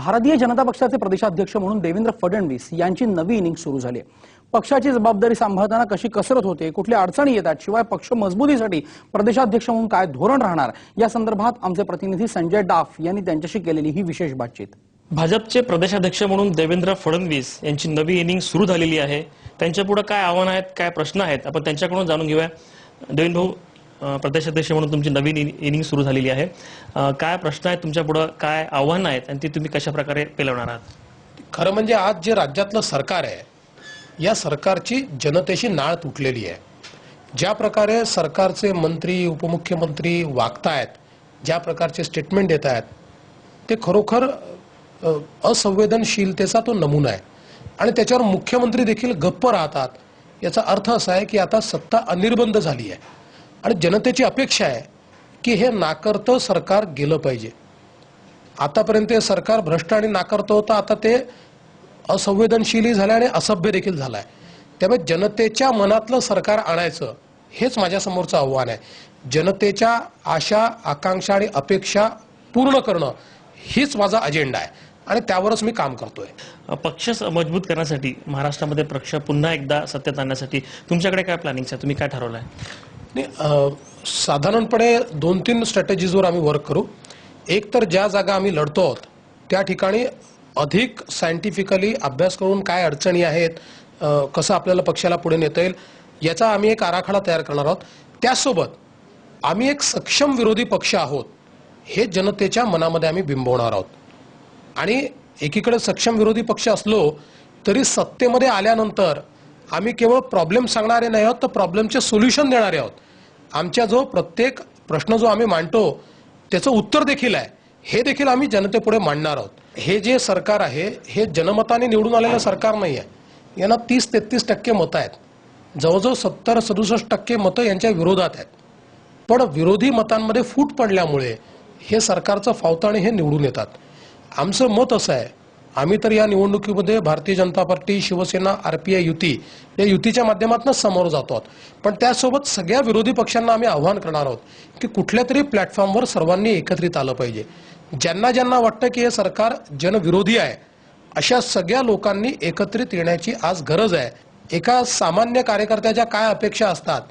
भारतीय जनता पक्षाचे प्रदेशाध्यक्ष म्हणून देवेंद्र फडणवीस यांची नवी इनिंग सुरू झाली आहे। पक्षाची जबाबदारी सांभाळताना कशी कसरत होते, कुठल्या अडचणी येतात, शिवाय पक्ष मजबुतीसाठी प्रदेशाध्यक्ष म्हणून काय धोरण राहणार, या संदर्भात आमचे प्रतिनिधी संजय डाफ यांनी त्यांच्याशी केलेली ही विशेष बातचीत। भाजपचे प्रदेशाध्यक्ष म्हणून देवेंद्र फडणवीस यांची नवी इनिंग सुरू झालेली आहे। त्यांच्यापुढे काय आव्हान आहेत, काय प्रश्न आहेत, आपण त्यांच्याकडून जाणून घेऊया। देवेंद्र भाऊ, प्रदेशाध्यक्ष म्हणून तुमची नवीन इनिंग सुरू झालेली आहे। काय प्रश्न आहेत तुमच्यापुढे, काय आव्हान आहेत आणि ती तुम्ही कशा प्रकारे पेलवणार आहात? खरं म्हणजे आज जे राज्यातलं सरकार आहे, या सरकारची जनतेशी नाळ तुटलेली आहे। ज्या प्रकारे सरकारचे मंत्री, उपमुख्यमंत्री वागतायत, ज्या प्रकारचे स्टेटमेंट देत आहेत, ते खरोखर असंवेदनशीलतेचा तो नमुना आहे आणि त्याच्यावर मुख्यमंत्री देखील गप्प राहतात। याचा अर्थ असा आहे की आता सत्ता अनिर्बंध झाली आहे आणि जनतेची अपेक्षा आहे की हे नाकर्तं सरकार गेलं पाहिजे। आतापर्यंत हे सरकार भ्रष्ट आणि नाकर्तं होतं, आता ते असंवेदनशील झालं आणि असभ्य देखील झालंय। त्यामुळे जनतेच्या मनातलं सरकार आणायचं हेच माझ्या समोरचं आव्हान आहे। जनतेच्या आशा, आकांक्षा आणि अपेक्षा पूर्ण करणं हीच माझा अजेंडा आहे आणि त्यावरच मी काम करतोय। पक्ष मजबूत करण्यासाठी, महाराष्ट्रामध्ये पक्ष पुन्हा एकदा सत्तेत आणण्यासाठी तुमच्याकडे काय प्लॅनिंग आहे, तुम्ही काय ठरवलंय? साधारणपणे 2-3 स्ट्रॅटेजीजवर आम्ही वर्क करू। एक तर ज्या जागा आम्ही लढतो आहोत त्या ठिकाणी अधिक सायंटिफिकली अभ्यास करून काय अडचणी आहेत, कसं आपल्याला पक्षाला पुढे नेता येईल याचा आम्ही एक आराखडा तयार करणार आहोत। त्यासोबत आम्ही एक सक्षम विरोधी पक्ष आहोत हे जनतेच्या मनामध्ये आम्ही बिंबवणार आहोत। आणि एकीकडे सक्षम विरोधी पक्ष असलो तरी सत्तेमध्ये आल्यानंतर आम्ही केवळ प्रॉब्लेम सांगणारे नाही आहोत, तर प्रॉब्लेमचे सोल्युशन देणारे आहोत। आमच्या जो प्रत्येक प्रश्न जो आम्ही मांडतो त्याचं उत्तर देखील आहे, हे देखील आम्ही जनतेपुढे मांडणार आहोत। हे जे सरकार आहे हे जनमताने निवडून आलेलं सरकार नाही आहे। यांना 30-33% मतं आहेत, जवळजवळ 70-67% मतं यांच्या विरोधात आहेत। पण विरोधी मतांमध्ये फूट पडल्यामुळे हे सरकारचं फावतं आणि हे निवडून येतात। आमचं मत असं आहे, आम्ही तर या निवडणुकीमध्ये भारतीय जनता पार्टी, शिवसेना, आरपीआय युती या युतीच्या माध्यमातून समोर जातो आहोत। पण त्यासोबत सगळ्या विरोधी पक्षांना आम्ही आव्हान करणार आहोत की कुठल्या तरी प्लॅटफॉर्मवर सर्वांनी एकत्रित आलं पाहिजे। ज्यांना ज्यांना वाटतं की हे सरकार जनविरोधी आहे, अशा सगळ्या लोकांनी एकत्रित येण्याची आज गरज आहे। एका सामान्य कार्यकर्त्याच्या काय अपेक्षा असतात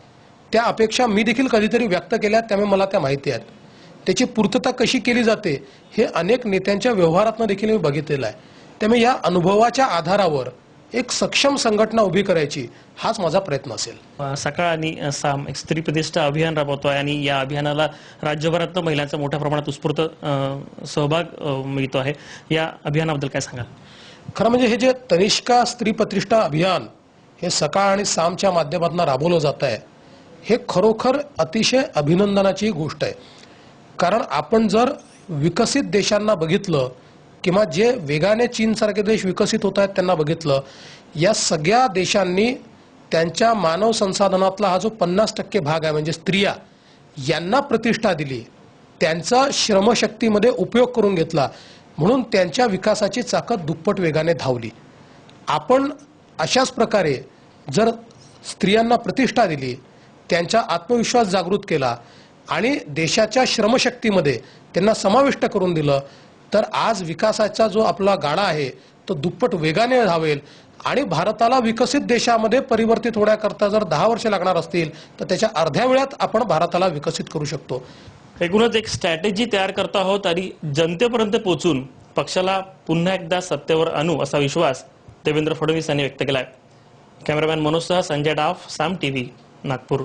त्या अपेक्षा मी देखील कधीतरी व्यक्त केल्या, त्यामुळे मला त्या माहिती आहेत। त्याची पूर्तता कशी केली जाते हे अनेक नेत्यांच्या व्यवहारातून देखील मी बघितलेलं आहे। त्यामुळे या अनुभवाच्या आधारावर एक सक्षम संघटना उभी करायची हाच माझा प्रयत्न असेल। सकाळ आणि साम एक स्त्री प्रतिष्ठा अभियान राबवतोय आणि या अभियानाला राज्यभरातून महिलांचा मोठ्या प्रमाणात उत्स्फूर्त सहभाग मिळतो आहे। या अभियानाबद्दल काय सांगाल? खरं म्हणजे हे जे तनिष्का स्त्री प्रतिष्ठा अभियान हे सकाळ आणि सामच्या माध्यमातून राबवलं जात आहे, हे खरोखर अतिशय अभिनंदनाची गोष्ट आहे। कारण आपण जर विकसित देशांना बघितलं किंवा जे वेगाने चीनसारखे देश विकसित होत आहेत त्यांना बघितलं, या सगळ्या देशांनी त्यांच्या मानव संसाधनातला हा जो 50% भाग आहे म्हणजे स्त्रिया यांना प्रतिष्ठा दिली, त्यांचा श्रमशक्तीमध्ये उपयोग करून घेतला, म्हणून त्यांच्या विकासाची चाकं दुप्पट वेगाने धावली। आपण अशाच प्रकारे जर स्त्रियांना प्रतिष्ठा दिली, त्यांचा आत्मविश्वास जागृत केला आणि देशाच्या श्रमशक्तीमध्ये त्यांना समाविष्ट करून दिलं, तर आज विकासाचा जो आपला गाडा आहे तो दुप्पट वेगाने धावेल आणि भारताला विकसित देशामध्ये परिवर्तित होण्याकरता जर 10 वर्ष लागणार असतील तर त्याच्या अर्ध्या वेळात आपण भारताला विकसित करू शकतो। एकूणच एक स्ट्रॅटेजी तयार करत आहोत आणि जनतेपर्यंत पोहोचून पक्षाला पुन्हा एकदा सत्तेवर आणू असा विश्वास देवेंद्र फडणवीस यांनी व्यक्त केलाय। कॅमेरामॅन मनोज सह संजय डाफ, साम टीव्ही, नागपूर।